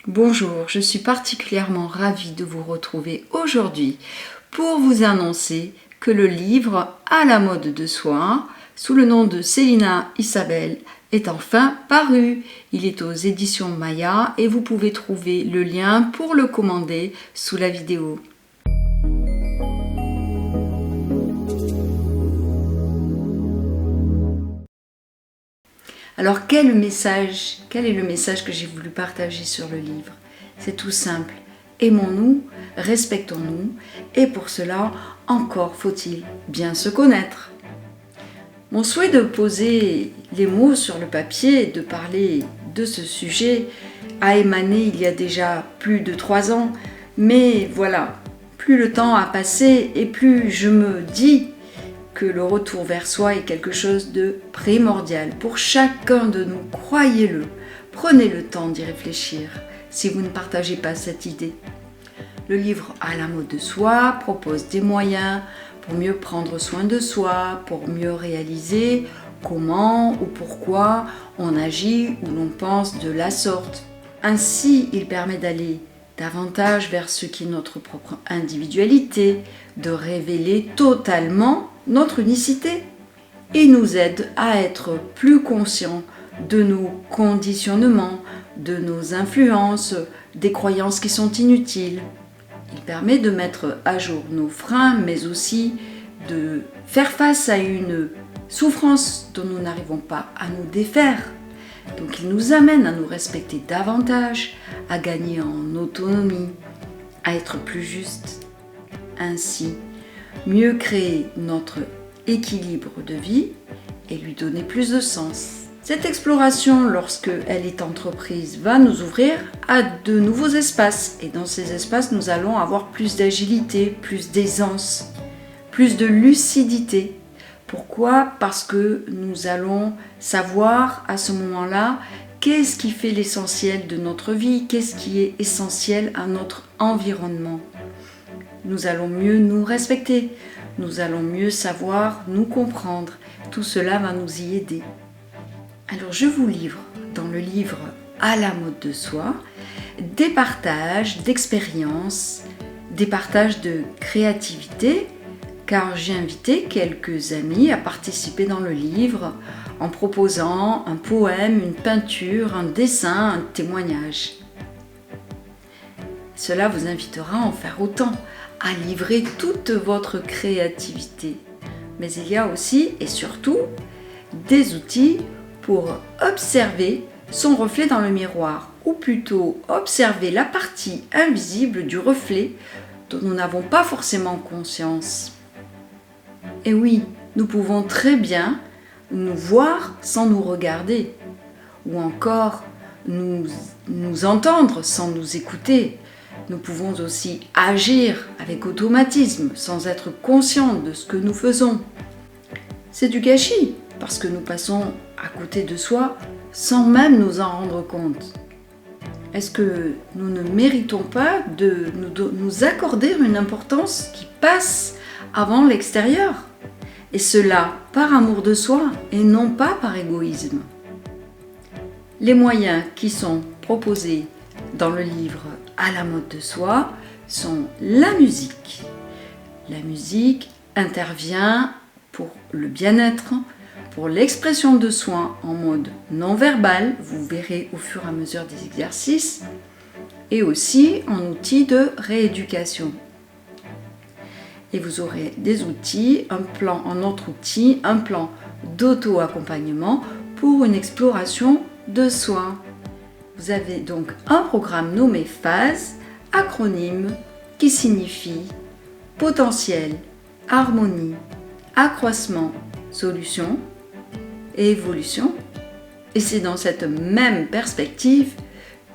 Bonjour, je suis particulièrement ravie de vous retrouver aujourd'hui pour vous annoncer que le livre À la mode de soi, sous le nom de Célina Isabelle, est enfin paru. Il est aux éditions Maya et vous pouvez trouver le lien pour le commander sous la vidéo. Alors quel est le message que j'ai voulu partager sur le livre? C'est tout simple. Aimons-nous, respectons-nous, et pour cela, encore faut-il bien se connaître. Mon souhait de poser les mots sur le papier, de parler de ce sujet, a émané il y a déjà plus de 3 ans, mais voilà, plus le temps a passé et plus je me dis que le retour vers soi est quelque chose de primordial pour chacun de nous, croyez-le. Prenez le temps d'y réfléchir si vous ne partagez pas cette idée. Le livre À la mode de soi propose des moyens pour mieux prendre soin de soi, pour mieux réaliser comment ou pourquoi on agit ou l'on pense de la sorte. Ainsi, il permet d'aller davantage vers ce qui est notre propre individualité, de révéler totalement notre unicité et nous aide à être plus conscients de nos conditionnements, de nos influences, des croyances qui sont inutiles. Il permet de mettre à jour nos freins, mais aussi de faire face à une souffrance dont nous n'arrivons pas à nous défaire. Donc il nous amène à nous respecter davantage, à gagner en autonomie, à être plus juste. Ainsi, mieux créer notre équilibre de vie et lui donner plus de sens. Cette exploration, lorsque elle est entreprise, va nous ouvrir à de nouveaux espaces. Et dans ces espaces, nous allons avoir plus d'agilité, plus d'aisance, plus de lucidité. Pourquoi ? Parce que nous allons savoir à ce moment-là qu'est-ce qui fait l'essentiel de notre vie, qu'est-ce qui est essentiel à notre environnement. Nous allons mieux nous respecter, nous allons mieux savoir nous comprendre. Tout cela va nous y aider. Alors je vous livre dans le livre À la mode de soi des partages d'expériences, des partages de créativité, car j'ai invité quelques amis à participer dans le livre en proposant un poème, une peinture, un dessin, un témoignage. Cela vous invitera à en faire autant, à livrer toute votre créativité. Mais il y a aussi et surtout des outils pour observer son reflet dans le miroir, ou plutôt observer la partie invisible du reflet dont nous n'avons pas forcément conscience. Et oui, nous pouvons très bien nous voir sans nous regarder, ou encore nous entendre sans nous écouter. Nous pouvons aussi agir avec automatisme, sans être conscients de ce que nous faisons. C'est du gâchis, parce que nous passons à côté de soi sans même nous en rendre compte. Est-ce que nous ne méritons pas de nous accorder une importance qui passe avant l'extérieur ? Et cela par amour de soi et non pas par égoïsme. Les moyens qui sont proposés dans le livre À la mode de soi sont la musique. La musique intervient pour le bien-être, pour l'expression de soi en mode non verbal, vous verrez au fur et à mesure des exercices, et aussi en outil de rééducation. Et vous aurez des outils, un autre outil, un plan d'auto-accompagnement pour une exploration de soi. Vous avez donc un programme nommé PHASE, acronyme qui signifie potentiel, harmonie, accroissement, solution et évolution. Et c'est dans cette même perspective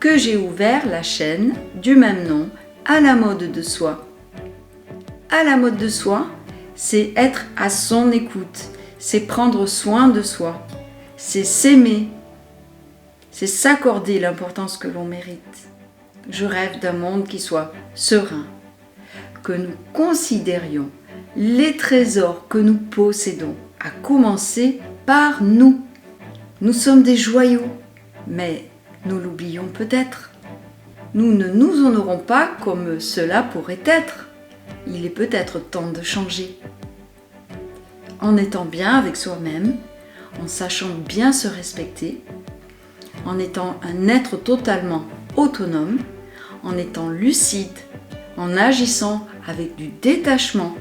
que j'ai ouvert la chaîne du même nom, À la mode de soi. À la mode de soi, c'est être à son écoute, c'est prendre soin de soi, c'est s'aimer, c'est s'accorder l'importance que l'on mérite. Je rêve d'un monde qui soit serein, que nous considérions les trésors que nous possédons, à commencer par nous. Nous sommes des joyaux, mais nous l'oublions peut-être. nous ne nous honorons pas comme cela pourrait être. Il est peut-être temps de changer. En étant bien avec soi-même, en sachant bien se respecter, en étant un être totalement autonome, en étant lucide, en agissant avec du détachement,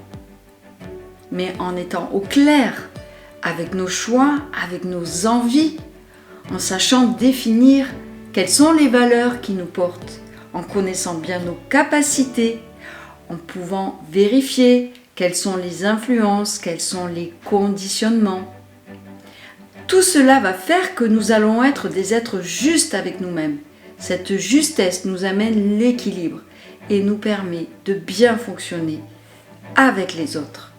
mais en étant au clair avec nos choix, avec nos envies, en sachant définir quelles sont les valeurs qui nous portent, en connaissant bien nos capacités, en pouvant vérifier quelles sont les influences, quels sont les conditionnements. Tout cela va faire que nous allons être des êtres justes avec nous-mêmes. Cette justesse nous amène l'équilibre et nous permet de bien fonctionner avec les autres.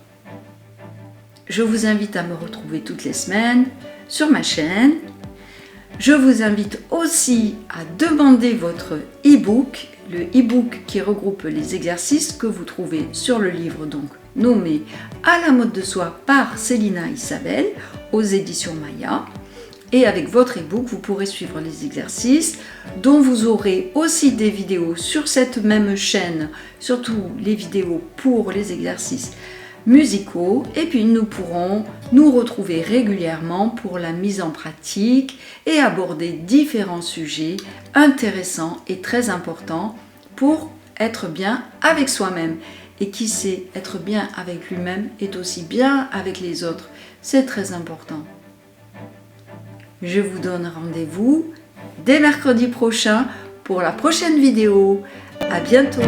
Je vous invite à me retrouver toutes les semaines sur ma chaîne. Je vous invite aussi à demander votre e-book, le e-book qui regroupe les exercices que vous trouvez sur le livre donc nommé À la mode de soi par Célina Isabelle aux éditions Maya. Et avec votre e-book, vous pourrez suivre les exercices dont vous aurez aussi des vidéos sur cette même chaîne, surtout les vidéos pour les exercices musicaux. Et puis nous pourrons nous retrouver régulièrement pour la mise en pratique et aborder différents sujets intéressants et très importants pour être bien avec soi-même. Et qui sait, être bien avec lui-même est aussi bien avec les autres. C'est très important. Je vous donne rendez-vous dès mercredi prochain pour la prochaine vidéo. À bientôt!